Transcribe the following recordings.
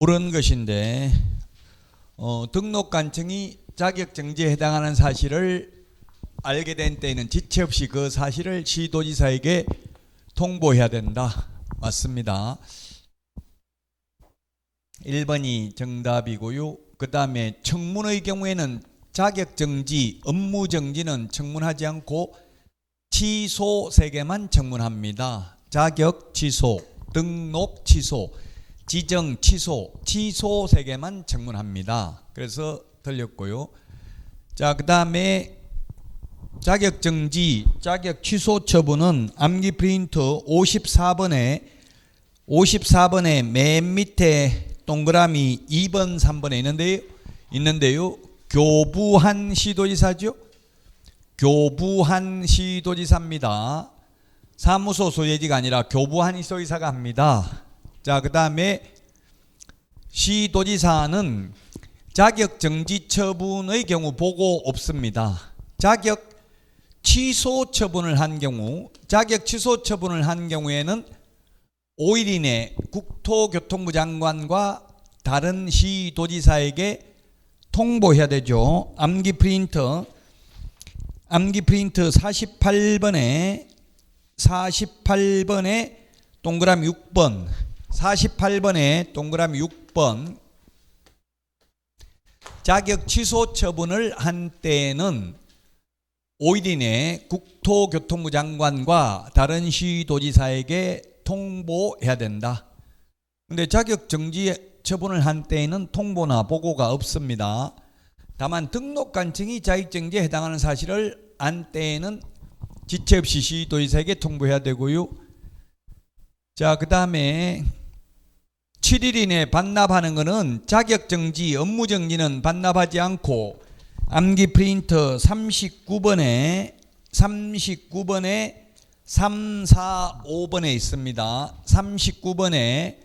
옳은 것인데 등록 관청이 자격정지에 해당하는 사실을 알게 된 때에는 지체 없이 그 사실을 시도지사에게 통보해야 된다. 맞습니다. 1번이 정답이고요. 그 다음에 청문의 경우에는 자격정지, 업무정지는 청문하지 않고 취소 3개만 청문합니다. 자격 취소, 등록 취소, 지정 취소, 취소 3개만 청문합니다. 그래서 틀렸고요. 자, 그 다음에 자격정지, 자격 취소 처분은 암기 프린트 54번에 맨 밑에 동그라미 2번, 3번에 있는데요. 교부한 시도지사죠. 교부한 시도지사입니다. 사무소 소재지가 아니라 교부한 시도지사가 합니다. 자, 그 다음에 시도지사는 자격정지 처분의 경우 보고 없습니다. 자격 취소 처분을 한 경우, 자격 취소 처분을 한 경우에는 5일 이내 국토교통부 장관과 다른 시도지사에게 통보해야 되죠. 암기 프린트 48번에 동그라미 6번, 48번에 동그라미 6번, 자격 취소 처분을 한 때에는 5일 이내 국토교통부 장관과 다른 시도지사에게 통보해야 된다. 근데 자격 정지 처분을 한 때에는 통보나 보고가 없습니다. 다만 등록관청이 자격정지에 해당하는 사실을 안 때에는 지체 없이 시도지사에게 통보해야 되고요. 자, 그 다음에 7일 이내 반납하는 것은 자격정지, 업무정지는 반납하지 않고 암기 프린터 39번에 3, 4, 5번에 있습니다. 39번에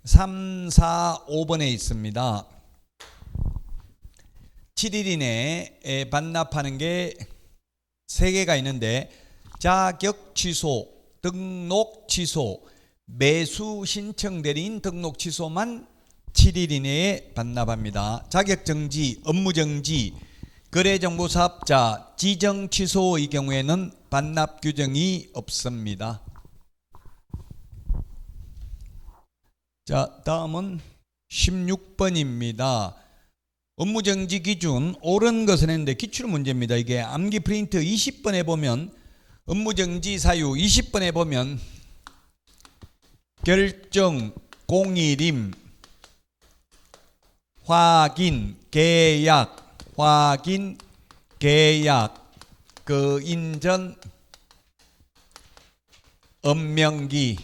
3, 4, 5번에 있습니다. 7일 이내에 반납하는 게 3개가 있는데 자격 취소, 등록 취소, 매수 신청 대리인 등록 취소만 7일 이내에 반납합니다. 자격 정지, 업무 정지, 거래정보사업자 지정 취소의 경우에는 반납 규정이 없습니다. 자, 다음은 16번입니다. 업무정지 기준 옳은 것은 했는데 기출문제입니다. 이게 암기 프린트 20번에 보면 업무정지 사유 20번에 보면 결정, 공일임, 확인, 계약, 그 인전, 업명기.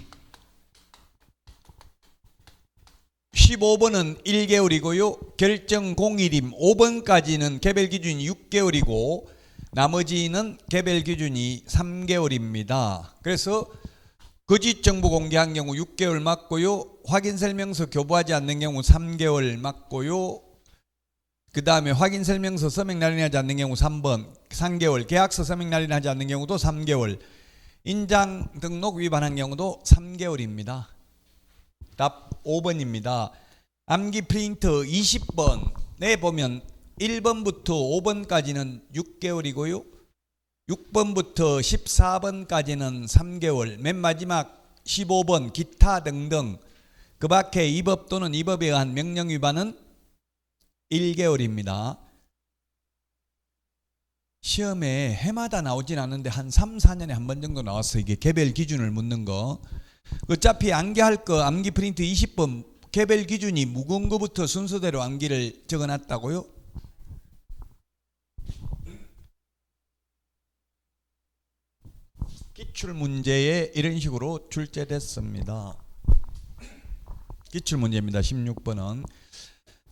15번은 1개월이고요. 결정 공일임 5번까지는 개별 기준이 6개월이고 나머지는 개별 기준이 3개월입니다. 그래서 거짓 정보 공개한 경우 6개월 맞고요. 확인 설명서 교부하지 않는 경우 3개월 맞고요. 그 다음에 확인 설명서 서명 날인하지 않는 경우 3개월, 계약서 서명 날인하지 않는 경우도 3개월, 인장 등록 위반한 경우도 3개월입니다. 답 5번입니다. 암기 프린트 20번에 보면 1번부터 5번까지는 6개월이고요. 6번부터 14번까지는 3개월, 맨 마지막 15번 기타 등등 그 밖에 이 법 또는 이 법에 의한 명령 위반은 1개월입니다. 시험에 해마다 나오진 않는데 한 3, 4년에 한 번 정도 나왔어요. 이게 개별 기준을 묻는 거. 어차피 암기할 거 암기 프린트 20번 개별 기준이 무거운 거부터 순서대로 암기를 적어놨다고요. 기출문제에 이런 식으로 출제됐습니다. 기출문제입니다. 16번은.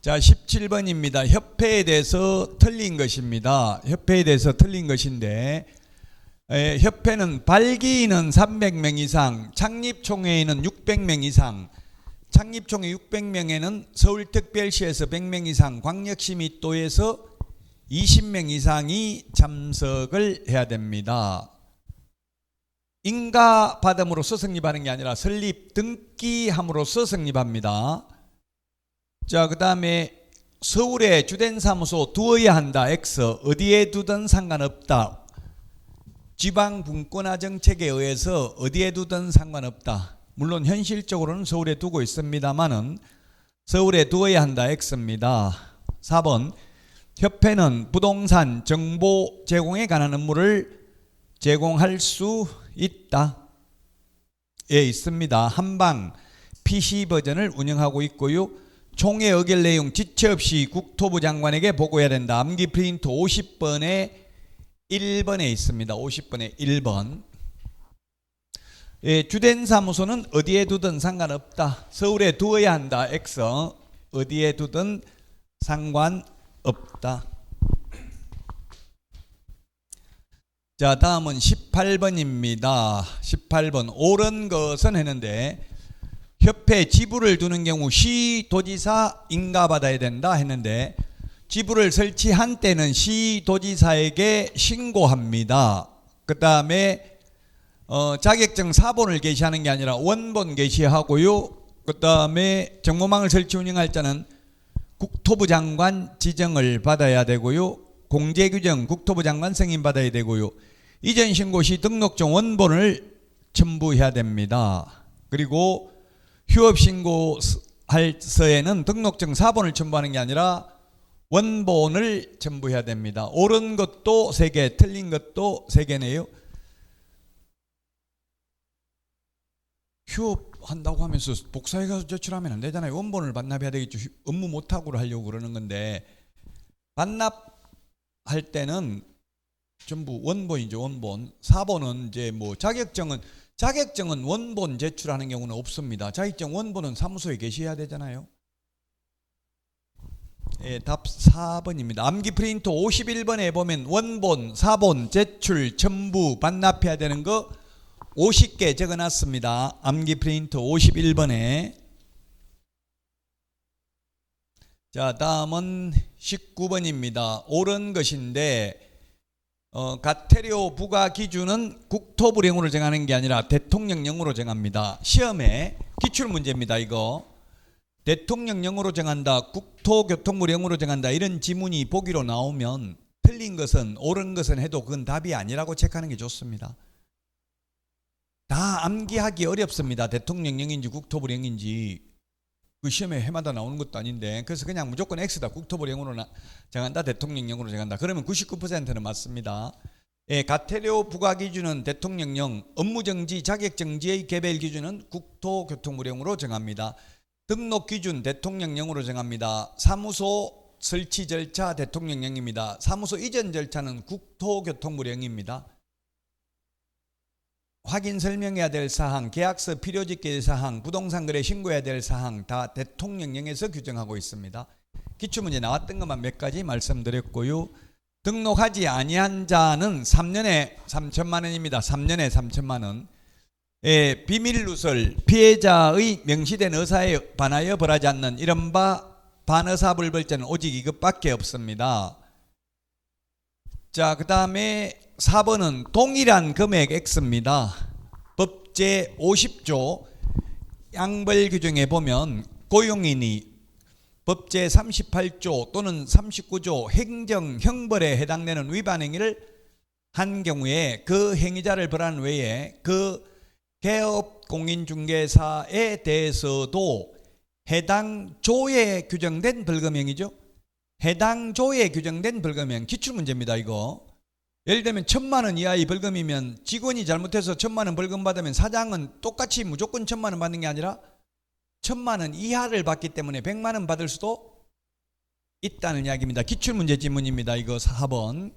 자, 17번입니다. 협회에 대해서 틀린 것입니다. 협회에 대해서 틀린 것인데 협회는 발기인은 300명 이상, 창립총회에는 600명 이상, 창립총회 600명에는 서울특별시에서 100명 이상, 광역시 및 도에서 20명 이상이 참석을 해야 됩니다. 인가받음으로써 성립하는 게 아니라 설립 등기함으로써 성립합니다. 자, 그 다음에 서울에 주된 사무소 두어야 한다. X. 어디에 두든 상관없다. 지방 분권화 정책에 의해서 어디에 두든 상관없다. 물론 현실적으로는 서울에 두고 있습니다만은 서울에 두어야 한다. X입니다. 4번. 협회는 부동산 정보 제공에 관한 업무를 제공할 수 있다. 예, 있습니다. 한방 PC 버전을 운영하고 있고요. 총회 의결 내용 지체 없이 국토부 장관에게 보고해야 된다. 암기 프린트 50번에 1번에 있습니다. 50번에 1번. 예, 주된 사무소는 어디에 두든 상관없다. 서울에 두어야 한다. X. 어디에 두든 상관없다. 자, 다음은 18번입니다. 18번. 옳은 것은 했는데 협회 지부를 두는 경우 시도지사 인가받아야 된다 했는데 지부를 설치한 때는 시도지사에게 신고합니다. 그 다음에 자격증 사본을 게시하는 게 아니라 원본 게시하고요. 그 다음에 정보망을 설치 운영할 자는 국토부 장관 지정을 받아야 되고요. 공제규정 국토부 장관 승인 받아야 되고요. 이전 신고 시 등록증 원본을 첨부해야 됩니다. 그리고 휴업 신고서에는 등록증 사본을 첨부하는 게 아니라 원본을 첨부해야 됩니다. 옳은 것도 3개, 틀린 것도 3개네요. 휴업한다고 하면서 복사해 가서 제출하면 안 되잖아요. 원본을 반납해야 되겠죠. 업무 못하고 하려고 그러는 건데 반납할 때는 전부 원본이죠. 원본. 사본은 이제 뭐 자격증은 원본 제출하는 경우는 없습니다. 자격증 원본은 사무소에 계셔야 되잖아요. 예, 답 4번입니다. 암기 프린트 51번에 보면 원본, 사본, 제출, 첨부, 반납해야 되는 거 50개 적어놨습니다. 암기 프린트 51번에. 자, 다음은 19번입니다. 옳은 것인데 가태료 부과 기준은 국토부령으로 정하는 게 아니라 대통령령으로 정합니다. 시험에 기출문제입니다. 이거 대통령령으로 정한다, 국토교통부령으로 정한다 이런 지문이 보기로 나오면 틀린 것은 옳은 것은 해도 그건 답이 아니라고 체크하는 게 좋습니다. 다 암기하기 어렵습니다. 대통령령인지 국토부령인지 그 시험에 해마다 나오는 것도 아닌데 그래서 그냥 무조건 X다. 국토부령으로 정한다, 대통령령으로 정한다. 그러면 99%는 맞습니다. 예, 가태료 부과 기준은 대통령령, 업무정지, 자격정지의 개별 기준은 국토교통부령으로 정합니다. 등록 기준 대통령령으로 정합니다. 사무소 설치 절차 대통령령입니다. 사무소 이전 절차는 국토교통부령입니다. 확인 설명해야 될 사항, 계약서 필요짓기 사항, 부동산 거래 신고해야 될 사항 다 대통령령에서 규정하고 있습니다. 기출문제 나왔던 것만 몇 가지 말씀드렸고요. 등록하지 아니한 자는 3년에 3천만 원입니다. 3년에 3천만 원. 예, 비밀누설, 피해자의 명시된 의사에 반하여 벌하지 않는 이른바 반의사불벌죄는 오직 이것밖에 없습니다. 자, 그 다음에 4번은 동일한 금액 X입니다. 법제 50조 양벌 규정에 보면 고용인이 법제 38조 또는 39조 행정 형벌에 해당되는 위반 행위를 한 경우에 그 행위자를 벌한 외에 그 개업 공인중개사에 대해서도 해당 조에 규정된 벌금형이죠. 해당 조에 규정된 벌금형. 기출문제입니다. 이거 예를 들면 1,000만 원 이하의 벌금이면 직원이 잘못해서 1,000만 원 벌금 받으면 사장은 똑같이 무조건 1,000만 원 받는 게 아니라 1,000만 원 이하를 받기 때문에 100만 원 받을 수도 있다는 이야기입니다. 기출문제 지문입니다. 이거 4번.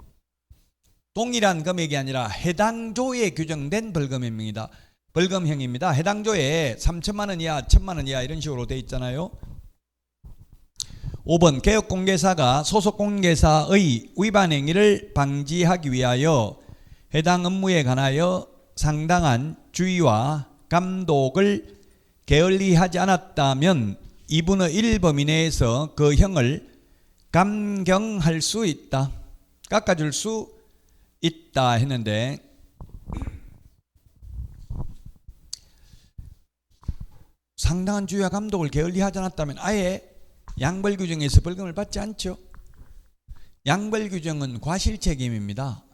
동일한 금액이 아니라 해당 조에 규정된 벌금형입니다. 벌금형입니다. 해당 조에 3,000만 원 이하, 1,000만 원 이하 이런 식으로 돼 있잖아요. 5번 개업공개사가 소속공개사의 위반 행위를 방지하기 위하여 해당 업무에 관하여 상당한 주의와 감독을 게을리하지 않았다면 2분의 1 범위 내에서 그 형을 감경할 수 있다. 깎아줄 수 있다 했는데 상당한 주의와 감독을 게을리하지 않았다면 아예 양벌 규정에서 벌금을 받지 않죠. 양벌 규정은 과실 책임입니다.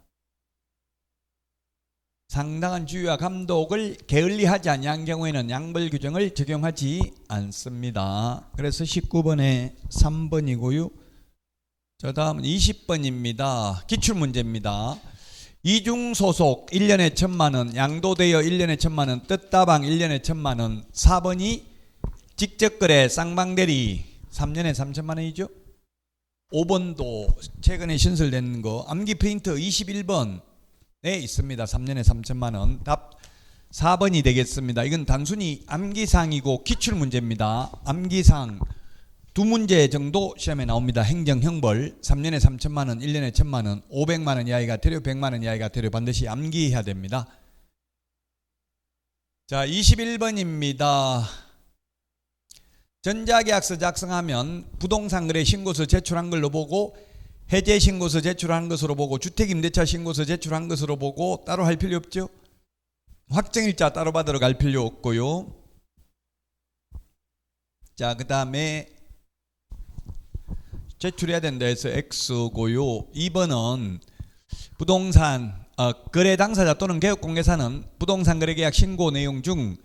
상당한 주의와 감독을 게을리하지 아니한 경우에는 양벌 규정을 적용하지 않습니다. 그래서 19번에 3번이고요. 자, 다음은 20번입니다. 기출문제입니다. 이중소속 1년에 1,000만원, 양도대여 1년에 1,000만원, 뜻다방 1년에 1,000만원. 4번이 직접거래 쌍방대리 3년에 3,000만원이죠. 5번도 최근에 신설된 거 암기프린터 21번에 있습니다. 3년에 3,000만원. 답 4번이 되겠습니다. 이건 단순히 암기사항이고 기출문제입니다. 암기사항 2문제 정도 시험에 나옵니다. 행정형벌 3년에 3,000만원, 1년에 1,000만원, 500만원 이하이가 되려 100만원 이하이가 되려 반드시 암기해야 됩니다. 자, 21번입니다. 전자계약서 작성하면 부동산 거래 신고서 제출한 걸로 보고 해제 신고서 제출한 것으로 보고 주택임대차 신고서 제출한 것으로 보고 따로 할 필요 없죠. 확정일자 따로 받으러 갈 필요 없고요. 자, 그 다음에 제출해야 된다 해서 X고요. 2번은 부동산 거래 당사자 또는 개업공개사는 부동산 거래계약 신고 내용 중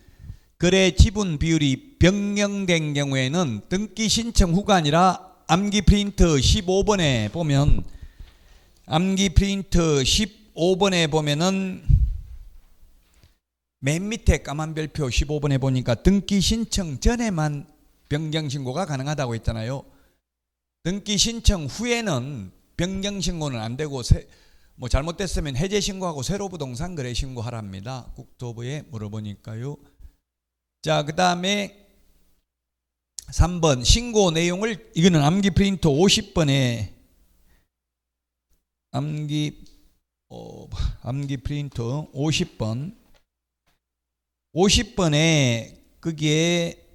거래 지분 비율이 변경된 경우에는 등기 신청 후가 아니라 암기 프린트 15번에 보면 암기 프린트 15번에 보면은 맨 밑에 까만 별표 15번에 보니까 등기 신청 전에만 변경 신고가 가능하다고 했잖아요. 등기 신청 후에는 변경 신고는 안 되고 뭐 잘못됐으면 해제 신고하고 새로 부동산 거래 신고하랍니다. 국토부에 물어보니까요. 자, 그 다음에 3번 신고 내용을 이거는 암기 프린터 50번에 암기 프린터 50번에 거기에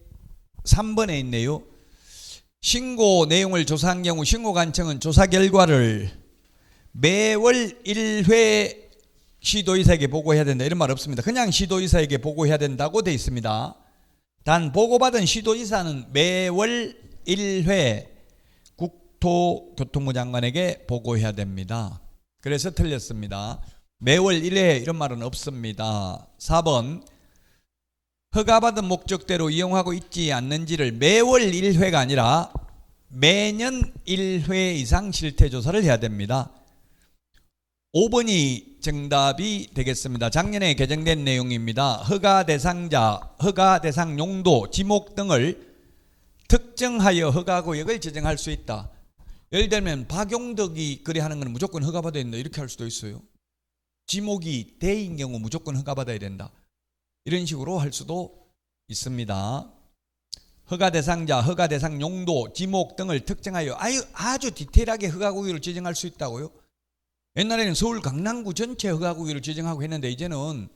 3번에 있네요. 신고 내용을 조사한 경우 신고관청은 조사 결과를 매월 1회 시도이사에게 보고해야 된다. 이런 말 없습니다. 그냥 시도이사에게 보고해야 된다고 되어 있습니다. 단 보고받은 시도이사는 매월 1회 국토교통부 장관에게 보고해야 됩니다. 그래서 틀렸습니다. 매월 1회 이런 말은 없습니다. 4번 허가받은 목적대로 이용하고 있지 않는지를 매월 1회가 아니라 매년 1회 이상 실태조사를 해야 됩니다. 5번이 정답이 되겠습니다. 작년에 개정된 내용입니다. 허가 대상자, 허가 대상 용도, 지목 등을 특정하여 허가구역을 지정할 수 있다. 예를 들면 박용덕이 거래하는 건 무조건 허가받아야 된다. 이렇게 할 수도 있어요. 지목이 대인 경우 무조건 허가받아야 된다. 이런 식으로 할 수도 있습니다. 허가 대상자, 허가 대상 용도, 지목 등을 특정하여 아주 디테일하게 허가구역을 지정할 수 있다고요. 옛날에는 서울 강남구 전체 허가구역을 지정하고 했는데 이제는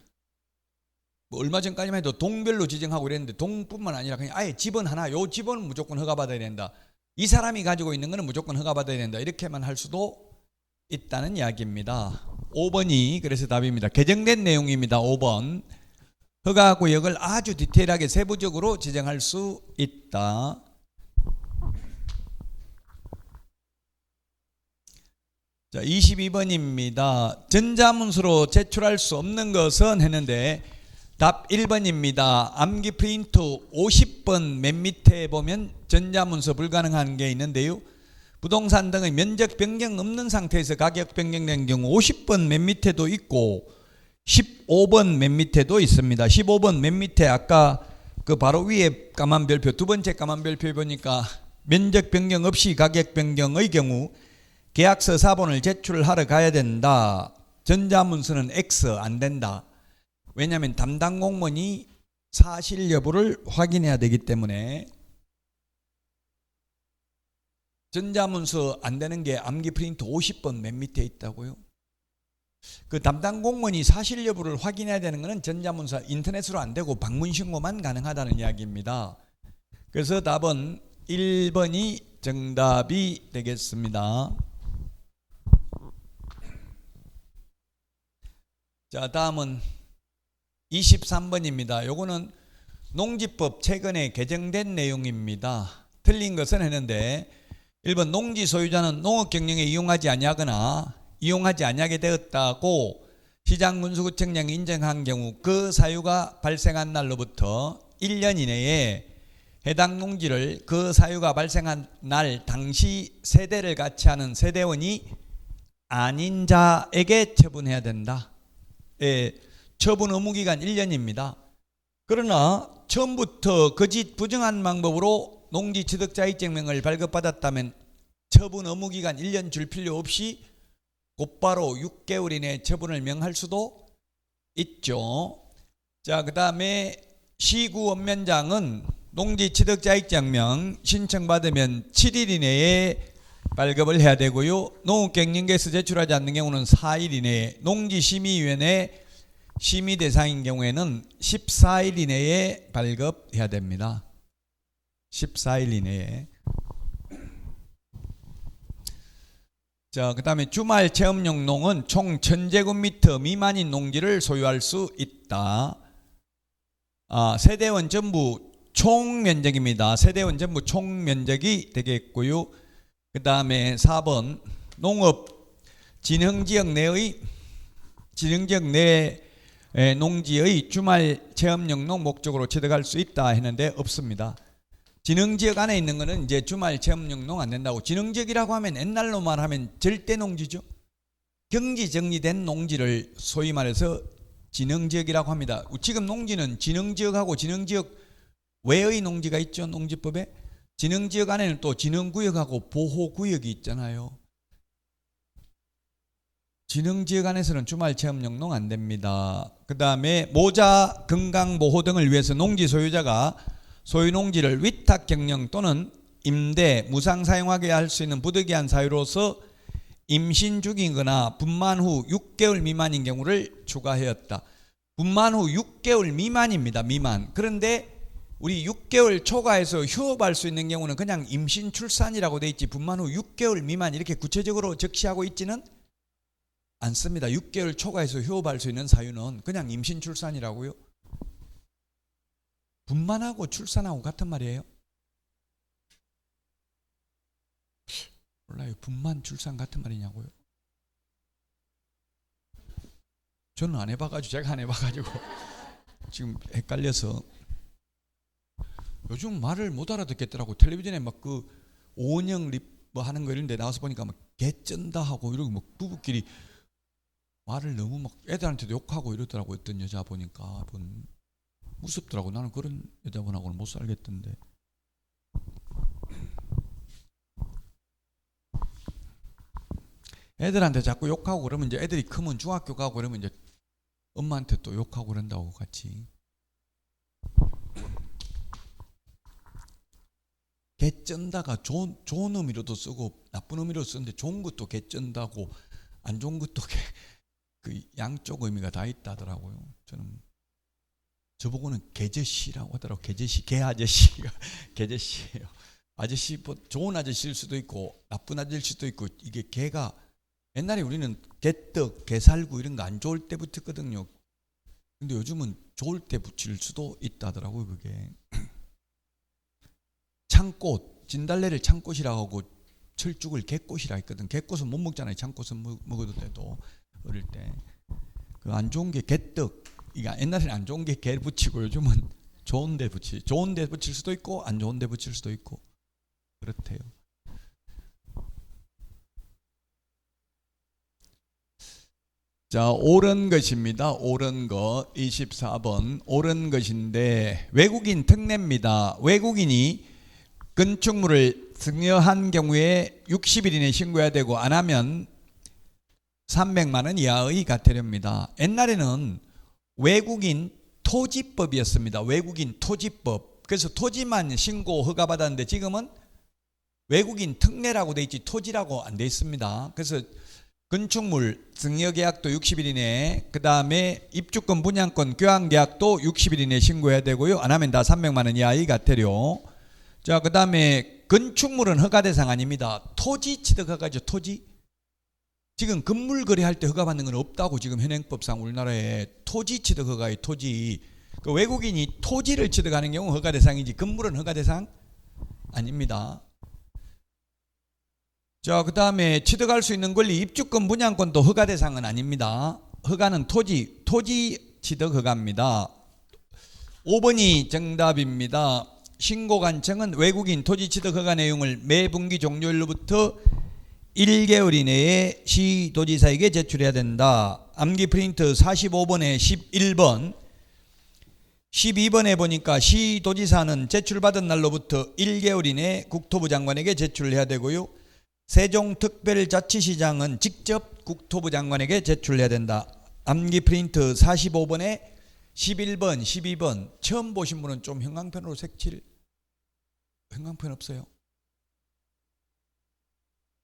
뭐 얼마 전까지만 해도 동별로 지정하고 그랬는데 동뿐만 아니라 그냥 아예 집은 하나, 요 집은 무조건 허가받아야 된다. 이 사람이 가지고 있는 거는 무조건 허가받아야 된다. 이렇게만 할 수도 있다는 이야기입니다. 5번이 그래서 답입니다. 개정된 내용입니다. 5번. 허가구역을 아주 디테일하게 세부적으로 지정할 수 있다. 자, 22번입니다. 전자문서로 제출할 수 없는 것은 했는데 답 1번입니다. 암기 프린트 50번 맨 밑에 보면 전자문서 불가능한 게 있는데요. 부동산 등의 면적 변경 없는 상태에서 가격 변경된 경우 50번 맨 밑에도 있고 15번 맨 밑에도 있습니다. 15번 맨 밑에 아까 그 바로 위에 까만 별표 두 번째 까만 별표에 보니까 면적 변경 없이 가격 변경의 경우 계약서 사본을 제출하러 가야 된다. 전자문서는 X 안 된다. 왜냐하면 담당 공무원이 사실 여부를 확인해야 되기 때문에. 전자문서 안 되는 게 암기 프린트 50번 맨 밑에 있다고요. 그 담당 공무원이 사실 여부를 확인해야 되는 것은 전자문서 인터넷으로 안 되고 방문 신고만 가능하다는 이야기입니다. 그래서 답은 1번이 정답이 되겠습니다. 자, 다음은 23번입니다. 요거는 농지법 최근에 개정된 내용입니다. 틀린 것은 했는데 1번 농지 소유자는 농업 경영에 이용하지 아니하거나 이용하지 아니하게 되었다고 시장군수구청장이 인정한 경우 그 사유가 발생한 날로부터 1년 이내에 해당 농지를 그 사유가 발생한 날 당시 세대를 같이 하는 세대원이 아닌 자에게 처분해야 된다. 예, 처분 의무기간 1년입니다. 그러나 처음부터 거짓 부정한 방법으로 농지 취득자의증명을 발급받았다면 처분 의무기간 1년 줄 필요 없이 곧바로 6개월 이내에 처분을 명할 수도 있죠. 자, 그 다음에 시구원면장은 농지 취득자의증명 신청받으면 7일 이내에 발급을 해야 되고요. 농업경영계에서 제출하지 않는 경우는 4일 이내에, 농지심의위원회 심의 대상인 경우에는 14일 이내에 발급해야 됩니다. 14일 이내에. 자, 그 다음에 주말 체험용 농은 총 1000제곱미터 미만인 농지를 소유할 수 있다. 세대원 전부 총 면적입니다. 세대원 전부 총 면적이 되겠고요. 그 다음에 4번 농업 진흥지역 내의 농지의 주말 체험용 농 목적으로 취득할 수 있다 했는데 없습니다. 진흥지역 안에 있는 거는 이제 주말 체험용 농 안 된다고. 진흥지역이라고 하면 옛날로 말하면 절대 농지죠. 경지 정리된 농지를 소위 말해서 진흥지역이라고 합니다. 지금 농지는 진흥지역하고 진흥지역 외의 농지가 있죠. 농지법에. 진흥지역 안에는 또 진흥구역하고 보호구역이 있잖아요. 진흥지역 안에서는 주말 체험용 농 안 됩니다. 그 다음에 모자, 건강보호 등을 위해서 농지 소유자가 소유농지를 위탁 경영 또는 임대, 무상 사용하게 할 수 있는 부득이한 사유로서 임신 중이거나 분만 후 6개월 미만인 경우를 추가하였다. 분만 후 6개월 미만입니다. 미만. 그런데 우리 6개월 초과해서 휴업할 수 있는 경우는 그냥 임신 출산이라고 돼 있지 분만 후 6개월 미만 이렇게 구체적으로 적시하고 있지는 않습니다. 6개월 초과해서 휴업할 수 있는 사유는 그냥 임신 출산이라고요. 분만하고 출산하고 같은 말이에요? 몰라요. 분만 출산 같은 말이냐고요? 저는 안 해봐가지고 제가 안 해봐가지고 지금 헷갈려서. 요즘 말을 못 알아듣겠더라고. 텔레비전에 막 그 오은영 뭐 하는 거 이런 데 나와서 보니까 막 개쩐다 하고 이러고 막 부부끼리 말을 너무 막 애들한테도 욕하고 이러더라고. 어떤 여자 보니까 무섭더라고. 나는 그런 여자분하고는 못 살겠던데. 애들한테 자꾸 욕하고 그러면 이제 애들이 크면 중학교 가고 그러면 이제 엄마한테 또 욕하고 그런다고 같이. 개쩐다가 좋은 의미로도 쓰고 나쁜 의미로 쓰는데 좋은 것도 개쩐다고 안 좋은 것도 그 양쪽 의미가 다 있다더라고요. 저보고는 개저씨라고 하더라고. 개저씨, 개아저씨가 개저씨예요. 아저씨, 좋은 아저씨일 수도 있고 나쁜 아저씨일 수도 있고. 이게 개가 옛날에 우리는 개떡, 개살구 이런 거 안 좋을 때 붙었거든요. 근데 요즘은 좋을 때 붙일 수도 있다더라고요. 그게 창꽃, 진달래를 창꽃이라고 하고 철쭉을 개꽃이라 했거든. 개꽃은 못 먹잖아요. 창꽃은 먹어도 돼도 어릴 때. 그 안 좋은 게 개떡. 이게 옛날에는 안 좋은 게 개 붙이고 요즘은 좋은 데 붙일 수도 있고 안 좋은 데 붙일 수도 있고 그렇대요. 자, 옳은 것입니다. 옳은 것 24번 옳은 것인데 외국인 특례입니다. 외국인이 건축물을 증여한 경우에 60일 이내에 신고해야 되고 안 하면 300만 원 이하의 과태료입니다. 옛날에는 외국인 토지법이었습니다. 외국인 토지법. 그래서 토지만 신고 허가받았는데 지금은 외국인 특례라고 돼 있지 토지라고 안 돼 있습니다. 그래서 건축물 증여계약도 60일 이내에, 그 다음에 입주권, 분양권, 교환계약도 60일 이내에 신고해야 되고요. 안 하면 다 300만 원 이하의 과태료. 자, 그 다음에 건축물은 허가 대상 아닙니다. 토지 취득 허가죠. 토지. 지금 건물 거래할 때 허가받는 건 없다고 지금 현행법상 우리나라에. 토지 취득 허가의 토지. 그 외국인이 토지를 취득하는 경우 허가 대상이지 건물은 허가 대상 아닙니다. 자, 그 다음에 취득할 수 있는 권리, 입주권, 분양권도 허가 대상은 아닙니다. 허가는 토지 취득 허가입니다. 5번이 정답입니다. 신고관청은 외국인 토지 취득 허가 내용을 매 분기 종료일로부터 1개월 이내에 시도지사에게 제출해야 된다. 암기 프린트 45번에 11번, 12번에 보니까 시도지사는 제출받은 날로부터 1개월 이내에 국토부 장관에게 제출을 해야 되고요. 세종특별자치시장은 직접 국토부 장관에게 제출해야 된다. 암기 프린트 45번에 11번, 12번. 처음 보신 분은 좀 형광펜으로 색칠. 형광펜 없어요?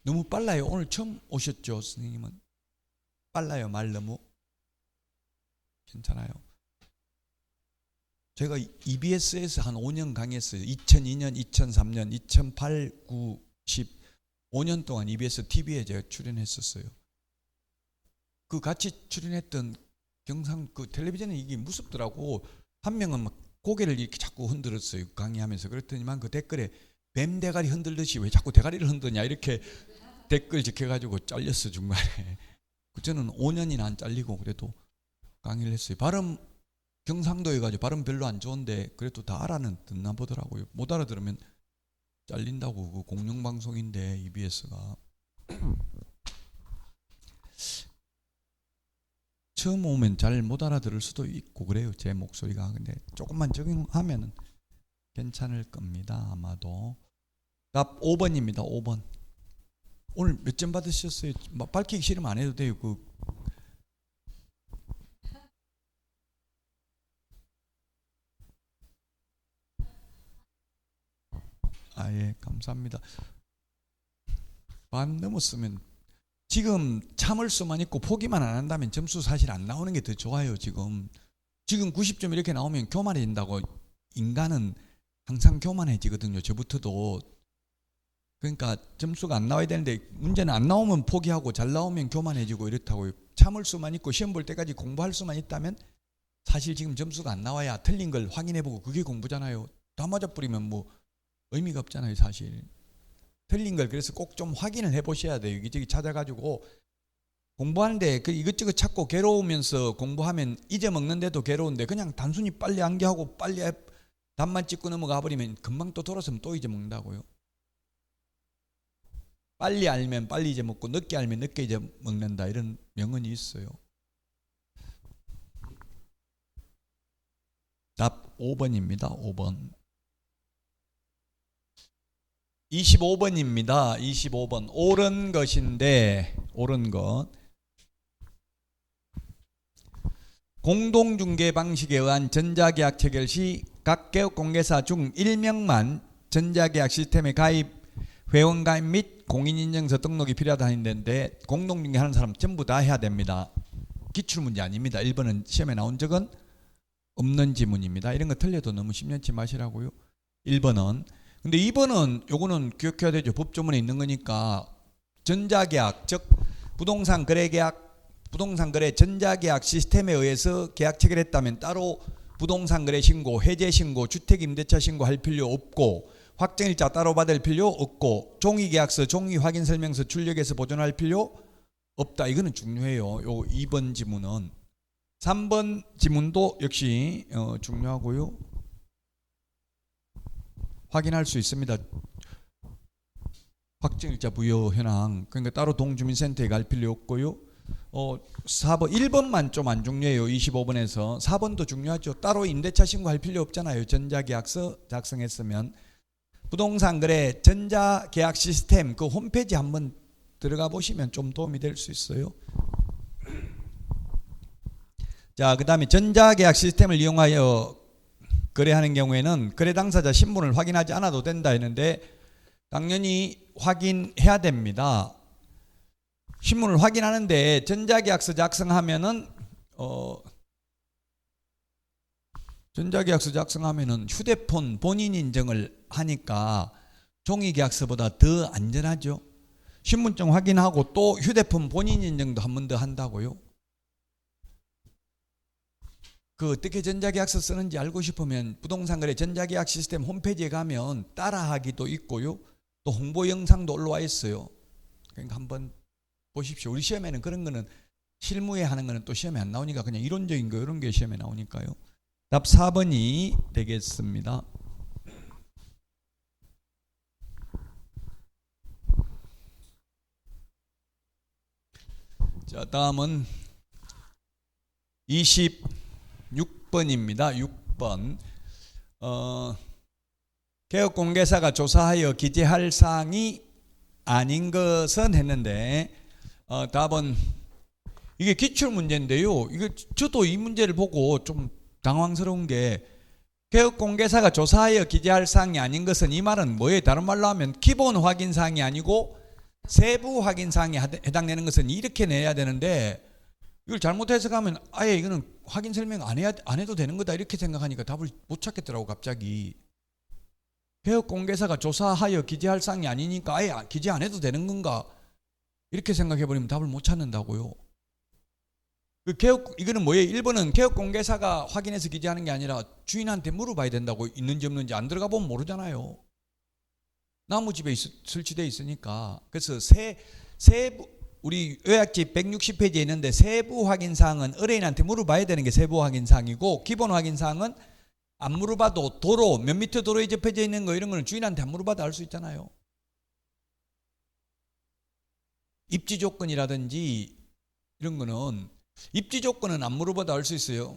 너무 빨라요. 오늘 처음 오셨죠, 선생님은? 빨라요, 말 너무? 괜찮아요. 제가 EBS에서 한 5년 강의했어요. 2002년, 2003년, 2008, 9, 10 5년 동안 EBS TV에 제가 출연했었어요. 그 같이 출연했던 경상 그 텔레비전에 이게 무섭더라고. 한 명은 막 고개를 이렇게 자꾸 흔들었어요, 강의하면서. 그랬더니만 그 댓글에 뱀 대가리 흔들듯이 왜 자꾸 대가리를 흔드냐 이렇게 댓글 적혀가지고 잘렸어 중간에. 저는 5년이나 안 잘리고 그래도 강의를 했어요. 발음 경상도에 가지고 발음 별로 안 좋은데 그래도 다 알아는 듣나 보더라고요. 못 알아들으면 잘린다고. 그 공영방송인데 EBS가. 처음 오면 잘 못 알아들을 수도 있고 그래요, 제 목소리가. 근데 조금만 적응하면 괜찮을 겁니다, 아마도. 답 5번입니다. 5번. 오늘 몇 점 받으셨어요? 밝히기 싫으면 안 해도 돼요. 예, 감사합니다. 반 넘었으면 지금 참을 수만 있고 포기만 안 한다면 점수 사실 안 나오는 게 더 좋아요. 지금 90점 이렇게 나오면 교만해진다고. 인간은 항상 교만해지거든요, 저부터도. 그러니까 점수가 안 나와야 되는데 문제는 안 나오면 포기하고 잘 나오면 교만해지고 이렇다고요. 참을 수만 있고 시험 볼 때까지 공부할 수만 있다면 사실 지금 점수가 안 나와야 틀린 걸 확인해보고 그게 공부잖아요. 다 맞아버리면 뭐 의미가 없잖아요, 사실. 틀린 걸 그래서 꼭 좀 확인을 해보셔야 돼요. 여기저기 찾아가지고 공부하는데 그 이것저것 찾고 괴로우면서 공부하면 잊어먹는데도 괴로운데 그냥 단순히 빨리 암기하고 빨리 답만 찍고 넘어가 버리면 금방 또 돌아서면 또 잊어먹는다고요. 빨리 알면 빨리 잊어먹고 늦게 알면 늦게 잊어먹는다, 이런 명언이 있어요. 답 5번입니다. 5번. 25번입니다. 25번. 옳은 것인데, 옳은 것. 공동중개 방식에 의한 전자계약 체결 시 각 개업공개사 중 1명만 전자계약 시스템에 가입, 회원 가입 및 공인인증서 등록이 필요하다 했는데 공동중개하는 사람 전부 다 해야 됩니다. 기출문제 아닙니다. 1번은 시험에 나온 적은 없는 지문입니다. 이런 거 틀려도 너무 심려치 마시라고요. 1번은. 근데 2번은 요거는 기억해야 되죠. 법조문에 있는 거니까. 전자계약, 즉 부동산 거래 전자계약 시스템에 의해서 계약 체결했다면 따로 부동산 거래 신고, 해제 신고, 주택 임대차 신고 할 필요 없고, 확정일자 따로 받을 필요 없고, 종이계약서, 종이 확인 설명서 출력해서 보존할 필요 없다. 이거는 중요해요. 요 2번 지문은. 3번 지문도 역시 중요하고요. 확인할 수 있습니다. 확정일자 부여 현황. 그러니까 따로 동주민센터에 갈 필요 없고요. 4번, 1번만 좀 안 중요해요. 25번에서. 4번도 중요하죠. 따로 임대차 신고할 필요 없잖아요. 전자계약서 작성했으면. 부동산 거래 전자계약 시스템 그 홈페이지 한번 들어가 보시면 좀 도움이 될 수 있어요. 자, 그 다음에 전자계약 시스템을 이용하여 거래하는 경우에는 거래 당사자 신분을 확인하지 않아도 된다 했는데 당연히 확인해야 됩니다. 신문을 확인하는데 전자계약서 작성하면은 휴대폰 본인 인증을 하니까 종이계약서보다 더 안전하죠. 신분증 확인하고 또 휴대폰 본인 인증도 한 번 더 한다고요. 그 어떻게 전자계약서 쓰는지 알고 싶으면 부동산거래 전자계약 시스템 홈페이지에 가면 따라하기도 있고요. 또 홍보 영상도 올라와 있어요. 그러니까 한번 보십시오. 우리 시험에는 그런 거는 실무에 하는 거는 또 시험에 안 나오니까 그냥 이론적인 거 이런 게 시험에 나오니까요. 답 4번이 되겠습니다. 자, 다음은 26번입니다. 6번. 개업공개사가 조사하여 기재할 사항이 아닌 것은 했는데 답은 이게 기출문제인데요. 이거 저도 이 문제를 보고 좀 당황스러운 게 개업공개사가 조사하여 기재할 사항이 아닌 것은 이 말은 뭐예요? 다른 말로 하면 기본 확인 사항이 아니고 세부 확인 사항에 해당되는 것은 이렇게 내야 되는데 이걸 잘못 해석하면 아예 이거는 확인 설명 안 해도 되는 거다 이렇게 생각하니까 답을 못 찾겠더라고 갑자기. 개업공개사가 조사하여 기재할 사항이 아니니까 아예 기재 안 해도 되는 건가 이렇게 생각해버리면 답을 못 찾는다고요. 이거는 뭐예요? 1번은 개업공개사가 확인해서 기재하는 게 아니라 주인한테 물어봐야 된다고. 있는지 없는지 안 들어가 보면 모르잖아요. 나무집에 설치되어 있으니까. 그래서 세부 우리 요약집 160페이지에 있는데 세부 확인 사항은 의뢰인한테 물어봐야 되는 게 세부 확인 사항이고 기본 확인 사항은 안 물어봐도 도로 몇 미터 도로에 접혀져 있는 거 이런 거는 주인한테 안 물어봐도 알 수 있잖아요. 입지 조건이라든지 이런 거는 입지 조건은 안 물어봐도 알 수 있어요.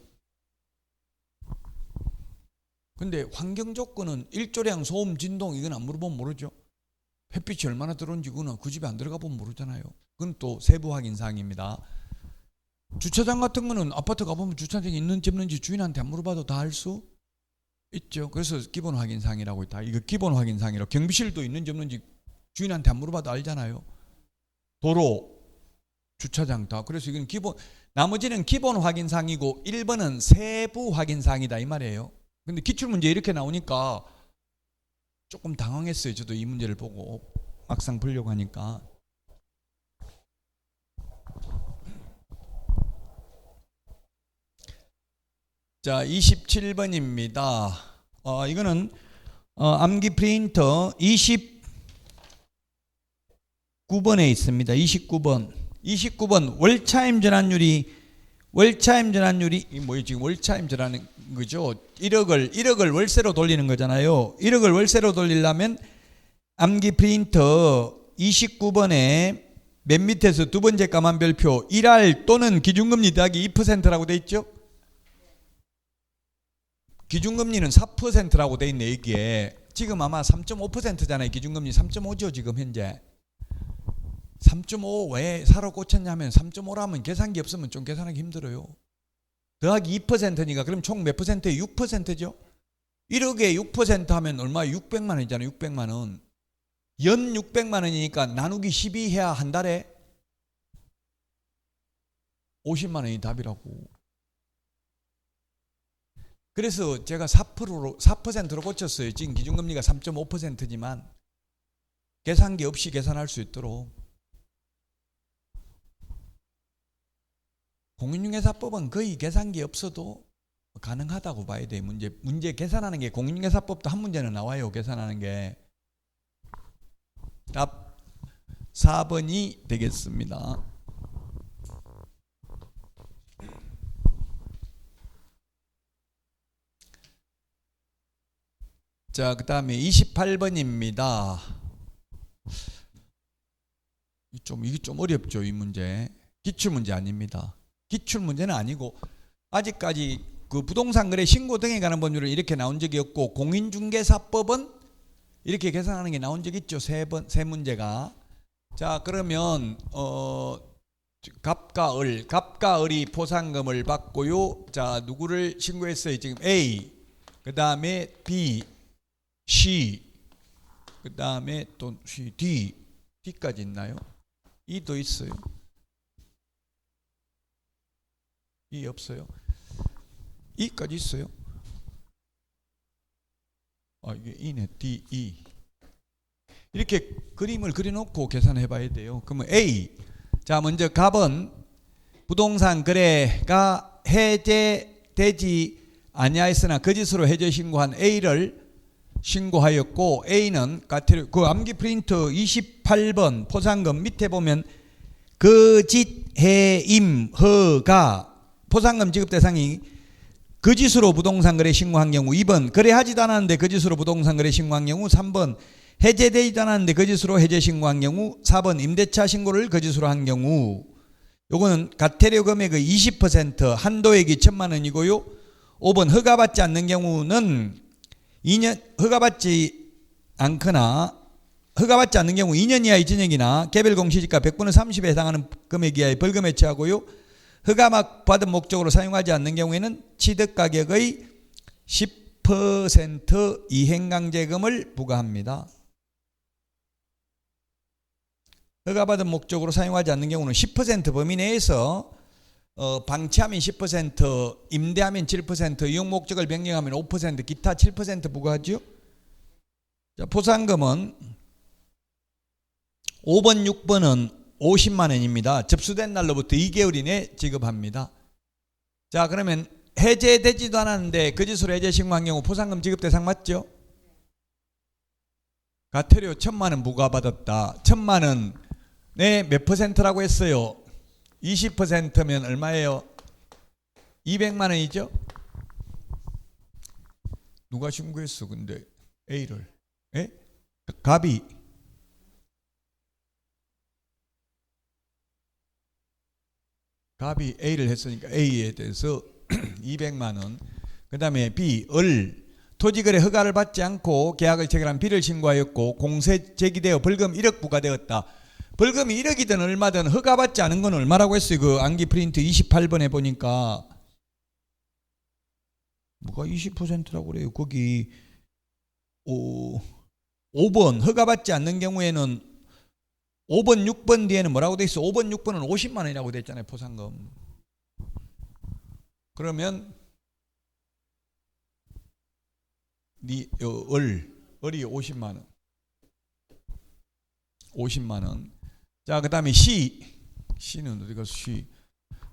근데 환경 조건은 일조량, 소음, 진동 이건 안 물어보면 모르죠. 햇빛이 얼마나 들어온지 그거는 그 집에 안 들어가 보면 모르잖아요. 그건 또 세부 확인 사항입니다. 주차장 같은 거는 아파트 가보면 주차장이 있는지 없는지 주인한테 안 물어봐도 다 알 수 있죠. 그래서 기본 확인 사항이라고 있다. 이거 기본 확인 사항이라고. 경비실도 있는지 없는지 주인한테 안 물어봐도 알잖아요. 도로, 주차장 다. 그래서 이건 기본, 나머지는 기본 확인 사항이고 1번은 세부 확인 사항이다 이 말이에요. 근데 기출문제 이렇게 나오니까 조금 당황했어요. 저도 이 문제를 보고 막상 보려고 하니까. 자, 27번입니다. 이거는 암기 프린터 29번에 있습니다. 29번 월차임 전환율이 이 뭐예요? 지금 월차임 전환인 거죠. 1억을 월세로 돌리는 거잖아요. 1억을 월세로 돌리려면 암기 프린터 29번에 맨 밑에서 두 번째 가만별표 1할 또는 기준금리 더하기 2%라고 돼 있죠. 기준금리는 4%라고 돼 있네. 이게 지금 아마 3.5%잖아요. 기준금리 3.5죠 지금 현재. 3.5 왜 4로 꽂혔냐면 3.5라면 계산기 없으면 좀 계산하기 힘들어요. 더하기 2%니까 그럼 총 몇 퍼센트에 6%죠. 1억에 6% 하면 얼마? 600만 원이잖아요. 600만 원. 연 600만 원이니까 나누기 12 해야 한 달에 50만 원이 답이라고. 그래서 제가 4%로 꽂혔어요. 지금 기준금리가 3.5%지만 계산기 없이 계산할 수 있도록. 공인중개사법은 거의 계산기 없어도 가능하다고 봐야 돼요. 문제 계산하는 게 공인중개사법도 한 문제는 나와요. 계산하는 게. 답 4번이 되겠습니다. 자, 그 다음에 28번입니다. 이게 좀 어렵죠, 이 문제. 기출문제 아닙니다. 기출문제는 아니고, 아직까지 그 부동산 거래 신고 등에 관한 법률은 이렇게 나온 적이 없고, 공인중개사법은 이렇게 계산하는 게 나온 적이 있죠, 세 문제가. 자, 그러면, 갑과 을이 포상금을 받고요. 자, 누구를 신고했어요? 지금 A, 그 다음에 B, C, 그 다음에 또 C, D까지 있나요? E도 있어요. E 없어요. E까지 있어요. 이게 E네. D, E. 이렇게 그림을 그려놓고 계산해 봐야 돼요. 그러면 A. 자, 먼저 갑은 부동산 거래가 해제 해제되지 아니하였으나 거짓으로 해제 신고한 A를 신고하였고, A는 가태료 그 암기 프린트 28번 포상금 밑에 보면 거짓 해임 허가 포상금 지급 대상이 거짓으로 부동산 거래 신고한 경우, 2번 거래하지도 않았는데 거짓으로 부동산 거래 신고한 경우, 3번 해제되지도 않았는데 거짓으로 해제 신고한 경우, 4번 임대차 신고를 거짓으로 한 경우. 요거는 가태료 금액의 20% 한도액이 1,000만 원이고요. 5번 허가받지 않는 경우는 2년 허가받지 않거나 허가받지 않는 경우 2년 이하의 징역이나 개별 공시지가 100분의 30에 해당하는 금액 이하의 벌금에 처하고요. 허가받은 목적으로 사용하지 않는 경우에는 취득가격의 10% 이행강제금을 부과합니다. 허가받은 목적으로 사용하지 않는 경우는 10% 범위 내에서 방치하면 10%, 임대하면 7%, 이용 목적을 변경하면 5%, 기타 7% 부과하죠. 자, 포상금은 5번, 6번은 50만 원입니다. 접수된 날로부터 2개월 이내 지급합니다. 자, 그러면 해제되지도 않았는데 거짓으로 해제 신고한 경우 포상금 지급 대상 맞죠? 가태료 1,000만 원 부과받았다. 1,000만 원에 몇 퍼센트라고 했어요? 20%면 얼마예요? 200만 원이죠? 누가 신고했어 근데 A를? 에? 갑이 A를 했으니까 A에 대해서 200만 원. 그 다음에 B, 토지거래 허가를 받지 않고 계약을 체결한 B를 신고하였고 공세 제기되어 벌금 1억 부과되었다. 벌금이 1억이든 얼마든 허가받지 않은 건 얼마라고 했어요? 그 암기 프린트 28번에 보니까 뭐가 20%라고 그래요? 거기 5번 허가받지 않는 경우에는 5번, 6번 뒤에는 뭐라고 돼 있어? 5번, 6번은 50만 원이라고 돼 있잖아요. 포상금. 그러면 을이 50만 원. 50만 원. 자, 그 다음에 C는 어디 가서 C.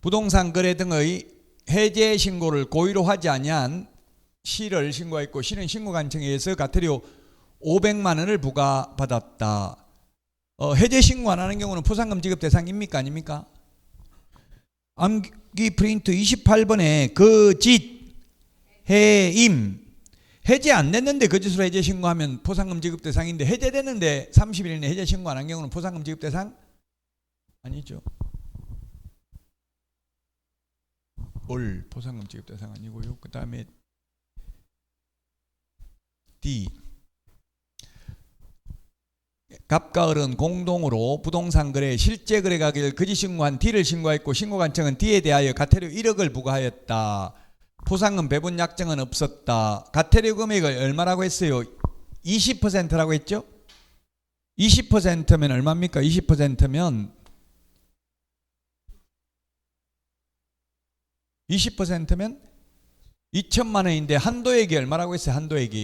부동산 거래 등의 해제 신고를 고의로 하지 아니한 C를 신고했고, C는 신고 간청에 의해서 가태료 500만 원을 부과받았다. 해제 신고 안 하는 경우는 포상금 지급 대상입니까? 아닙니까? 암기 프린트 28번에 거짓 해임 해제 안 됐는데 거짓으로 해제 신고하면 포상금 지급 대상인데, 해제됐는데 30일 이내 해제 신고 안 한 경우는 포상금 지급 대상 아니죠. 포상금 지급 대상 아니고요. 그 다음에 D, 갑과 을은 공동으로 부동산 거래 실제 거래 가격을 거짓 신고한 D를 신고했고, 신고관청은 D에 대하여 가태료 1억을 부과하였다. 포상금 배분 약정은 없었다. 가태료 금액을 얼마라고 했어요? 20%라고 했죠? 20%면 얼마입니까? 20%면 2천만 원인데 한도액이 얼마라고 했어요? 한도액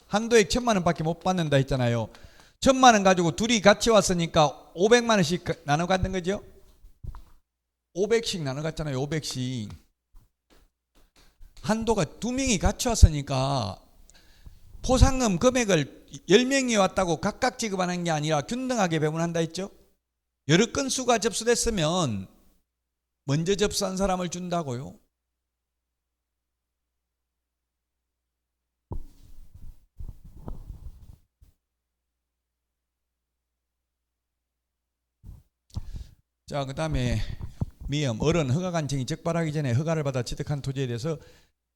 1,000만 원밖에 못 받는다 했잖아요. 1,000만 원 가지고 둘이 같이 왔으니까 500만 원씩 나눠 갖는 거죠? 500씩 나눠 갔잖아요. 500씩. 한도가 2명이 같이 왔으니까 포상금 금액을 10명이 왔다고 각각 지급하는 게 아니라 균등하게 배분한다 했죠? 여러 건수가 접수됐으면 먼저 접수한 사람을 준다고요. 자, 그 다음에 미음, 을은 허가관청이 적발하기 전에 허가를 받아 취득한 토지에 대해서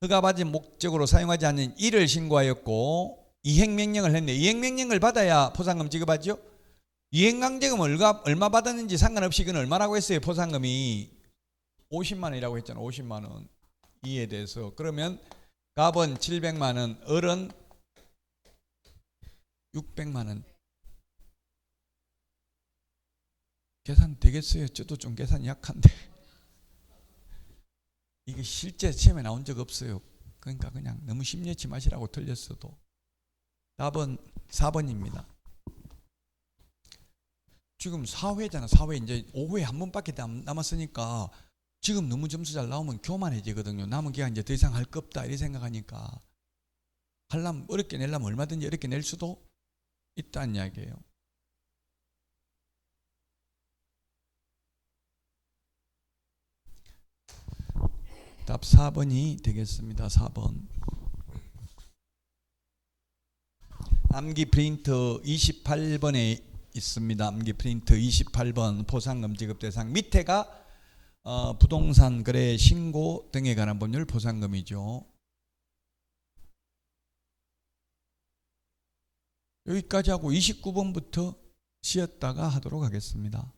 허가받은 목적으로 사용하지 않는 일을 신고하였고 이행명령을 했네. 이행명령을 받아야 포상금 지급하죠. 이행강제금을 얼마 받았는지 상관없이 그건 얼마라고 했어요? 포상금이 50만 원이라고 했잖아. 50만 원. 이에 대해서. 그러면 갑은 700만 원, 을은 600만 원. 계산 되겠어요? 저도 좀 계산이 약한데. 이게 실제 시험에 나온 적 없어요. 그러니까 그냥 너무 심려치 마시라고 틀렸어도. 답은 4번입니다. 지금 4회잖아. 4회 이제 5회 한 번밖에 남았으니까 지금 너무 점수 잘 나오면 교만해지거든요. 남은 기간 이제 더 이상 할 거 없다 이렇게 생각하니까 하려면 어렵게 내려면 얼마든지 어렵게 낼 수도 있다는 이야기예요. 답 4번이 되겠습니다. 4번. 암기 프린터 28번에 있습니다. 암기 프린터 28번 포상금 지급 대상 밑에가 부동산 거래 신고 등에 관한 법률 포상금이죠. 여기까지 하고 29번부터 쉬었다가 하도록 하겠습니다.